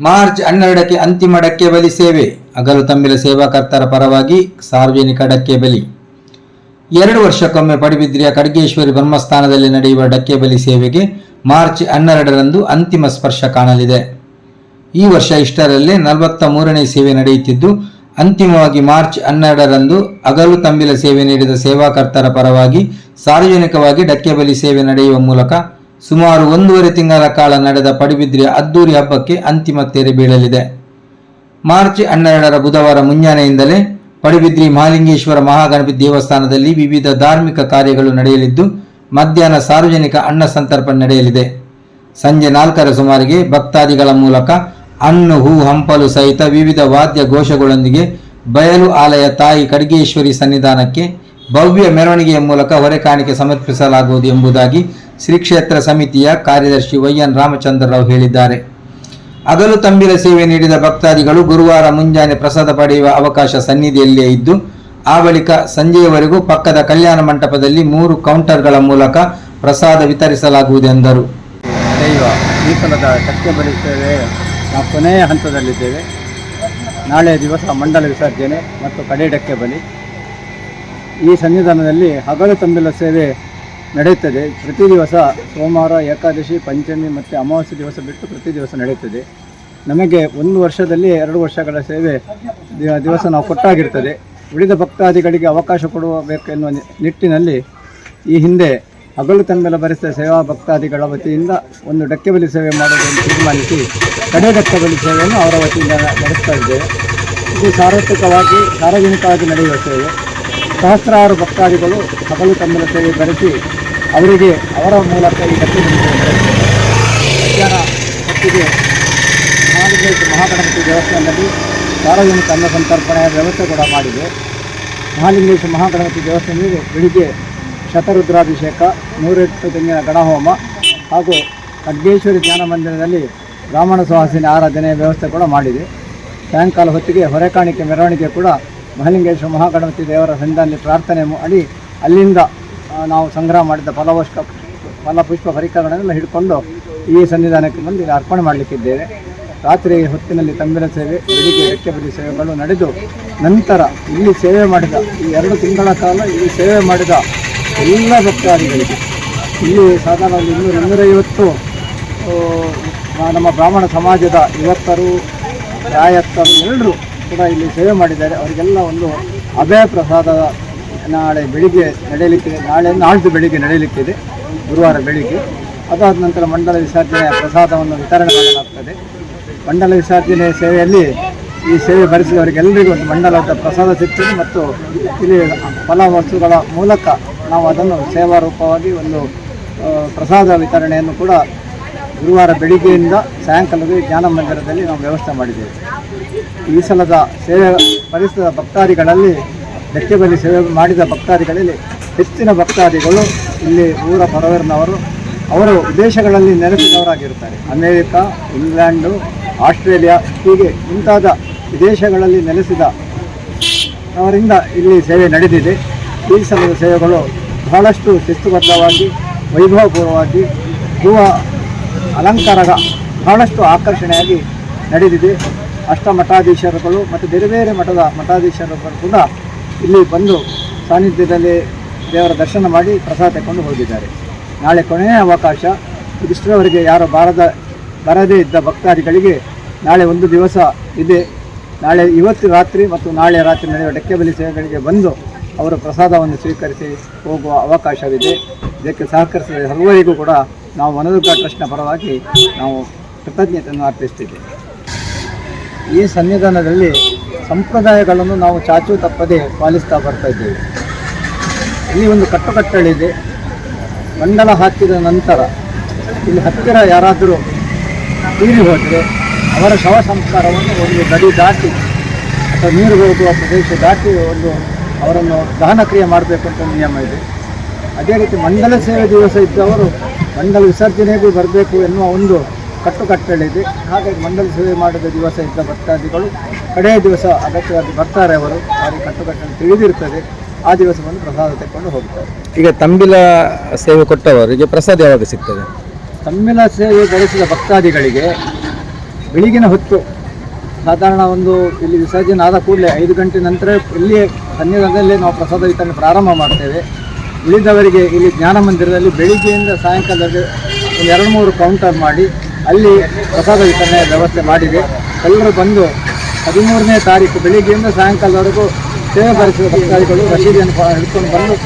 March 12ಕ್ಕೆ ಅಂತಿಮ ಡಕ್ಕೆ ಬಲಿ ಸೇವೆ. ಹಗಲು ತಂಬಿಲ ಸೇವಾಕರ್ತರ ಪರವಾಗಿ ಸಾರ್ವಜನಿಕ ಡಕ್ಕೆ ಬಲಿ. 2 ವರ್ಷಕ್ಕೊಮ್ಮೆ ಪಡುಬಿದ್ರಿಯ ಖಡ್ಗೇಶ್ವರಿ ಬ್ರಹ್ಮಸ್ಥಾನದಲ್ಲಿ ನಡೆಯುವ ಡಕ್ಕೆ ಬಲಿ ಸೇವೆಗೆ ಮಾರ್ಚ್ 12ರಂದು ಅಂತಿಮ ಸ್ಪರ್ಶ ಕಾಣಲಿದೆ. ಈ ವರ್ಷ ಇಷ್ಟರಲ್ಲೇ 43ನೇ ಸೇವೆ ನಡೆಯುತ್ತಿದ್ದು, ಅಂತಿಮವಾಗಿ ಮಾರ್ಚ್ 12ರಂದು ಹಗಲು ತಂಬಿಲ ಸೇವೆ ನೀಡಿದ ಸೇವಾಕರ್ತರ ಪರವಾಗಿ ಸಾರ್ವಜನಿಕವಾಗಿ ಡಕ್ಕೆ ಬಲಿ ಸೇವೆ ನಡೆಯುವ ಮೂಲಕ ಸುಮಾರು 1.5 ತಿಂಗಳ ಕಾಲ ನಡೆದ ಪಡುಬಿದ್ರಿಯ ಅದ್ದೂರಿ ಹಬ್ಬಕ್ಕೆ ಅಂತಿಮ ತೆರೆ ಬೀಳಲಿದೆ. ಮಾರ್ಚ್ 12ರ ಬುಧವಾರ ಮುಂಜಾನೆಯಿಂದಲೇ ಪಡುಬಿದ್ರಿ ಮಹಾಲಿಂಗೇಶ್ವರ ಮಹಾಗಣಪತಿ ದೇವಸ್ಥಾನದಲ್ಲಿ ವಿವಿಧ ಧಾರ್ಮಿಕ ಕಾರ್ಯಗಳು ನಡೆಯಲಿದ್ದು, ಮಧ್ಯಾಹ್ನ ಸಾರ್ವಜನಿಕ ಅನ್ನ ಸಂತರ್ಪಣೆ ನಡೆಯಲಿದೆ. ಸಂಜೆ 4ರ ಸುಮಾರಿಗೆ ಭಕ್ತಾದಿಗಳ ಮೂಲಕ ಹಣ್ಣು ಹೂ ಹಂಪಲು ಸಹಿತ ವಿವಿಧ ವಾದ್ಯ ಘೋಷಗಳೊಂದಿಗೆ ಬಯಲು ಆಲಯ ತಾಯಿ ಖಡ್ಗೇಶ್ವರಿ ಸನ್ನಿಧಾನಕ್ಕೆ ಭವ್ಯ ಮೆರವಣಿಗೆಯ ಮೂಲಕ ಹೊರೆ ಕಾಣಿಕೆ ಸಮರ್ಪಿಸಲಾಗುವುದು ಎಂಬುದಾಗಿ ಶ್ರೀ ಕ್ಷೇತ್ರ ಸಮಿತಿಯ ಕಾರ್ಯದರ್ಶಿ ವೈಎನ್ ರಾಮಚಂದ್ರರಾವ್ ಹೇಳಿದ್ದಾರೆ. ಹಗಲು ತಂಬಿಲ ಸೇವೆ ನೀಡಿದ ಭಕ್ತಾದಿಗಳು ಗುರುವಾರ ಮುಂಜಾನೆ ಪ್ರಸಾದ ಪಡೆಯುವ ಅವಕಾಶ ಸನ್ನಿಧಿಯಲ್ಲಿಯೇ ಇದ್ದು, ಆ ಬಳಿಕ ಸಂಜೆಯವರೆಗೂ ಪಕ್ಕದ ಕಲ್ಯಾಣ ಮಂಟಪದಲ್ಲಿ 3 ಕೌಂಟರ್ಗಳ ಮೂಲಕ ಪ್ರಸಾದ ವಿತರಿಸಲಾಗುವುದೆಂದರು. ನಡೆಯುವ ಈ ಸಲದ ಡಕ್ಕೆ ಬಲಿ ಸೇವೆ ನಾವು ಕೊನೆಯ ಹಂತದಲ್ಲಿದ್ದೇವೆ. ನಾಳೆ ದಿವಸ ಮಂಡಲ ವಿಸರ್ಜನೆ ಮತ್ತು ಕಡೆ ಡಕ್ಕೆ ಬಲಿ. ಈ ಸನ್ನಿಧಾನದಲ್ಲಿ ಹಗಲು ತಂಬಿಲ ಸೇವೆ ನಡೆಯುತ್ತದೆ. ಪ್ರತಿ ದಿವಸ ಸೋಮವಾರ, ಏಕಾದಶಿ, ಪಂಚಮಿ ಮತ್ತು ಅಮಾವಾಸ್ಯೆ ದಿವಸ ಬಿಟ್ಟು ಪ್ರತಿ ದಿವಸ ನಡೆಯುತ್ತದೆ. ನಮಗೆ 1 ವರ್ಷದಲ್ಲಿ 2 ವರ್ಷಗಳ ಸೇವೆ ದಿವಸ ನಾವು ಕೊಟ್ಟಾಗಿರ್ತದೆ. ಉಳಿದ ಭಕ್ತಾದಿಗಳಿಗೆ ಅವಕಾಶ ಕೊಡಬೇಕೆನ್ನುವ ನಿಟ್ಟಿನಲ್ಲಿ ಈ ಹಿಂದೆ ಹಗಲು ತಂಬಿಲ ಭರಿಸಿದ ಸೇವಾ ಭಕ್ತಾದಿಗಳ ವತಿಯಿಂದ ಒಂದು ಡಕ್ಕೆ ಬಲಿ ಸೇವೆ ಮಾಡುವುದನ್ನು ತೀರ್ಮಾನಿಸಿ ಕಡೆ ಡಕ್ಕೆ ಬಲಿ ಸೇವೆಯನ್ನು ಅವರ ವತಿಯಿಂದ ನಡೆಸ್ತಾ ಇದ್ದೇವೆ. ಇದು ಸಾರ್ವಜನಿಕವಾಗಿ ನಡೆಯುವ ಸೇವೆ. ಸಹಸ್ರಾರು ಭಕ್ತಾದಿಗಳು ಹಗಲು ತಂಬಿಲ ಸೇವೆ ಭರಿಸಿ ಅವರಿಗೆ ಅವರ ಮೂಲಕ ಈ ಡಕ್ಕೆ ಬಲಿ ಸೇವೆ ನಡೆಯುತ್ತದೆ. ಮಧ್ಯಾಹ್ನ ಹೊತ್ತಿಗೆ ಮಹಾಗಣಪತಿ ದೇವಸ್ಥಾನದಲ್ಲಿ ಸಾರ್ವಜನಿಕ ಅನ್ನ ಸಂತರ್ಪಣೆಯ ವ್ಯವಸ್ಥೆ ಕೂಡ ಮಾಡಿದೆ. ಮಹಾಲಿಂಗೇಶ್ವರ ಮಹಾಗಣಪತಿ ದೇವಸ್ಥಾನದಲ್ಲಿ ಬೆಳಿಗ್ಗೆ ಶತರುದ್ರಾಭಿಷೇಕ, 108 ತೆಂಗಿನ ಗಣಹೋಮ ಹಾಗೂ ಖಡ್ಗೇಶ್ವರಿ ಧ್ಯಾನ ಮಂದಿರದಲ್ಲಿ ಬ್ರಾಹ್ಮಣ ಸುವಾಸಿನಿ ಆರಾಧನೆಯ ವ್ಯವಸ್ಥೆ ಕೂಡ ಮಾಡಿದೆ. ಸಾಯಂಕಾಲ ಹೊತ್ತಿಗೆ ಹೊರೆ ಕಾಣಿಕೆ ಮೆರವಣಿಗೆ ಕೂಡ ಮಹಾಲಿಂಗೇಶ್ವರ ಮಹಾಗಣಪತಿ ದೇವರ ಸನ್ನಿಧಾನದಲ್ಲಿ ಪ್ರಾರ್ಥನೆ ಮಾಡಿ ಅಲ್ಲಿಂದ ನಾವು ಸಂಗ್ರಹ ಮಾಡಿದ ಫಲಪುಷ್ಪ ಪರಿಕರಗಳನ್ನೆಲ್ಲ ಹಿಡ್ಕೊಂಡು ಈ ಸನ್ನಿಧಾನಕ್ಕೆ ಬಂದು ಅರ್ಪಣೆ ಮಾಡಲಿಕ್ಕಿದ್ದೇವೆ. ರಾತ್ರಿ ಹೊತ್ತಿನಲ್ಲಿ ತಂಬಿಲ ಸೇವೆ, ಬೆಳಿಗ್ಗೆ ಡಕ್ಕೆ ಬಲಿ ಸೇವೆಗಳು ನಡೆದು ನಂತರ ಇಲ್ಲಿ ಸೇವೆ ಮಾಡಿದ ಈ 2 ತಿಂಗಳ ಕಾಲ ಇಲ್ಲಿ ಸೇವೆ ಮಾಡಿದ ಎಲ್ಲ ಭಕ್ತಾದಿಗಳಿಗೆ ಇಲ್ಲಿ ಸಾಧಾರಣ 250 ನಮ್ಮ ಬ್ರಾಹ್ಮಣ ಸಮಾಜದ ಯುವಕರು, ರಾಯಕರು ಎಲ್ಲರೂ ಕೂಡ ಇಲ್ಲಿ ಸೇವೆ ಮಾಡಿದ್ದಾರೆ. ಅವರಿಗೆಲ್ಲ ಒಂದು ಅಭಯ ಪ್ರಸಾದ ನಾಳೆ ಬೆಳಿಗ್ಗೆ ನಡೆಯಲಿಕ್ಕಿದೆ. ನಾಳ್ದು ಬೆಳಿಗ್ಗೆ ನಡೆಯಲಿಕ್ಕಿದೆ, ಗುರುವಾರ ಬೆಳಿಗ್ಗೆ. ಅದಾದ ನಂತರ ಮಂಡಲ ವಿಸರ್ಜನೆಯ ಪ್ರಸಾದವನ್ನು ವಿತರಣೆ ಮಾಡಲಾಗ್ತದೆ. ಮಂಡಲ ವಿಸರ್ಜನೆ ಸೇವೆಯಲ್ಲಿ ಈ ಸೇವೆ ಭರಿಸಿದವರಿಗೆಲ್ಲರಿಗೂ ಒಂದು ಮಂಡಲದ ಪ್ರಸಾದ ಸಿಗ್ತದೆ ಮತ್ತು ಇಲ್ಲಿ ಫಲ ವಸ್ತುಗಳ ಮೂಲಕ ನಾವು ಅದನ್ನು ಸೇವಾ ರೂಪವಾಗಿ ಒಂದು ಪ್ರಸಾದ ವಿತರಣೆಯನ್ನು ಕೂಡ ಗುರುವಾರ ಬೆಳಿಗ್ಗೆಯಿಂದ ಸಾಯಂಕಾಲದ ಜ್ಞಾನ ಮಂದಿರದಲ್ಲಿ ನಾವು ವ್ಯವಸ್ಥೆ ಮಾಡಿದ್ದೇವೆ. ಈ ಸಲದ ಸೇವೆ ಭರಿಸಿದ ಭಕ್ತಾದಿಗಳಲ್ಲಿ ಡಕ್ಕೆ ಬಲಿ ಸೇವೆ ಮಾಡಿದ ಭಕ್ತಾದಿಗಳಲ್ಲಿ ಹೆಚ್ಚಿನ ಭಕ್ತಾದಿಗಳು ಇಲ್ಲಿ ಊರ ಹೊರವರಿನವರು, ಅವರು ವಿದೇಶಗಳಲ್ಲಿ ನೆಲೆಸಿದವರಾಗಿರುತ್ತಾರೆ. ಅಮೇರಿಕಾ, ಇಂಗ್ಲೆಂಡು, ಆಸ್ಟ್ರೇಲಿಯಾ ಹೀಗೆ ಮುಂತಾದ ವಿದೇಶಗಳಲ್ಲಿ ನೆಲೆಸಿದ ಅವರಿಂದ ಇಲ್ಲಿ ಸೇವೆ ನಡೆದಿದೆ. ಈ ಸಲದ ಸೇವೆಗಳು ಬಹಳಷ್ಟು ಶಿಸ್ತುಬದ್ಧವಾಗಿ, ವೈಭವಪೂರ್ವವಾಗಿ, ಹೂವ ಅಲಂಕಾರದ ಬಹಳಷ್ಟು ಆಕರ್ಷಣೆಯಾಗಿ ನಡೆದಿದೆ. ಅಷ್ಟಮಠಾಧೀಶರುಗಳು ಮತ್ತು ಬೇರೆ ಬೇರೆ ಮಠದ ಮಠಾಧೀಶರುಗಳು ಕೂಡ ಇಲ್ಲಿ ಬಂದು ಸಾನ್ನಿಧ್ಯದಲ್ಲಿ ದೇವರ ದರ್ಶನ ಮಾಡಿ ಪ್ರಸಾದ ತಗೊಂಡು ಹೋಗಿದ್ದಾರೆ. ನಾಳೆ ಕೊನೆಯ ಅವಕಾಶ. ಇಷ್ಟರವರೆಗೆ ಯಾರು ಬರದೇ ಇದ್ದ ಭಕ್ತಾದಿಗಳಿಗೆ ನಾಳೆ ಒಂದು ದಿವಸ ಇದೆ. ಇವತ್ತು ರಾತ್ರಿ ಮತ್ತು ನಾಳೆ ರಾತ್ರಿ ನಡೆಯುವ ಡಕ್ಕೆ ಬಲಿ ಸೇವೆಗಳಿಗೆ ಬಂದು ಅವರು ಪ್ರಸಾದವನ್ನು ಸ್ವೀಕರಿಸಿ ಹೋಗುವ ಅವಕಾಶವಿದೆ. ಇದಕ್ಕೆ ಸಹಕರಿಸಿದ ಸರ್ವರಿಗೂ ಕೂಡ ನಾವು ವನದುರ್ಗ ಟ್ರಸ್ಟ್ನ ಪರವಾಗಿ ನಾವು ಕೃತಜ್ಞತೆಯನ್ನು ಅರ್ಪಿಸ್ತಿದ್ದೇವೆ. ಈ ಸನ್ನಿಧಾನದಲ್ಲಿ ಸಂಪ್ರದಾಯಗಳನ್ನು ನಾವು ಚಾಚು ತಪ್ಪದೆ ಪಾಲಿಸ್ತಾ ಬರ್ತಾ ಇದ್ದೇವೆ. ಇಲ್ಲಿ ಒಂದು ಕಟ್ಟುಕಟ್ಟಳಿದೆ. ಮಂಡಲ ಹಾಕಿದ ನಂತರ ಇಲ್ಲಿ ಹತ್ತಿರ ಯಾರಾದರೂ ತೀರಿ ಹೋದರೆ ಅವರ ಶವ ಸಂಸ್ಕಾರವನ್ನು ಒಂದು ಗಡಿ ದಾಟಿ ಅಥವಾ ನೀರು ಹೋಗುವ ಪ್ರದೇಶ ದಾಟಿ ಅವರನ್ನು ದಹನ ಕ್ರಿಯೆ ಮಾಡಬೇಕು ಅಂತ ನಿಯಮ ಇದೆ. ಅದೇ ರೀತಿ ಮಂಡಲ ಸೇವೆ ದಿವಸ ಇದ್ದವರು ಮಂಡಲ ವಿಸರ್ಜನೆಗೂ ಬರಬೇಕು ಎನ್ನುವ ಒಂದು ಕಟ್ಟುಕಟ್ಟಳಿದೆ. ಹಾಗಾಗಿ ಮಂಡಲ ಸೇವೆ ಮಾಡಿದ ದಿವಸ ಇದ್ದ ಭಕ್ತಾದಿಗಳು ಕಡೆಯ ದಿವಸ ಅಗತ್ಯವಾಗಿ ಬರ್ತಾರೆ. ಅವರಿಗೆ ಕಟ್ಟುಕಟ್ಟಳೆ ತಿಳಿದಿರ್ತದೆ. ಆ ದಿವಸ ಬಂದು ಪ್ರಸಾದ ತೆಗೆದುಕೊಂಡು ಹೋಗ್ತಾರೆ. ಈಗ ತಂಬಿಲ ಸೇವೆ ಕೊಟ್ಟವರಿಗೆ ಪ್ರಸಾದ ಯಾವಾಗ ಸಿಗ್ತದೆ? ತಮ್ಮಿನ ಸೇವೆ ಗಳಿಸಿದ ಭಕ್ತಾದಿಗಳಿಗೆ ಬೆಳಗಿನ ಹೊತ್ತು ಸಾಧಾರಣ ಇಲ್ಲಿ ವಿಸರ್ಜನೆ ಆದ ಕೂಡಲೇ 5 ಗಂಟೆ ನಂತರ ಇಲ್ಲಿಯೇ ಸನ್ನಿಧಾನದಲ್ಲೇ ನಾವು ಪ್ರಸಾದ ವಿತರಣೆ ಪ್ರಾರಂಭ ಮಾಡ್ತೇವೆ. ಉಳಿದವರಿಗೆ ಇಲ್ಲಿ ಜ್ಞಾನ ಮಂದಿರದಲ್ಲಿ ಬೆಳಿಗ್ಗೆಯಿಂದ ಸಾಯಂಕಾಲದಲ್ಲಿ 2-3 ಕೌಂಟರ್ ಮಾಡಿ ಅಲ್ಲಿ ಪ್ರಸಾದ ವಿತರಣೆಯ ವ್ಯವಸ್ಥೆ ಮಾಡಿದೆ. ಎಲ್ಲರೂ ಬಂದು 13ನೇ ತಾರೀಕು ಬೆಳಿಗ್ಗೆಯಿಂದ ಸಾಯಂಕಾಲದವರೆಗೂ ಸೇವೆ ಬಯಸುವ ಭಕ್ತಾದಿಗಳು ರಸೀದಿಯನ್ನು ಹಿಡ್ಕೊಂಡು ಬಂದು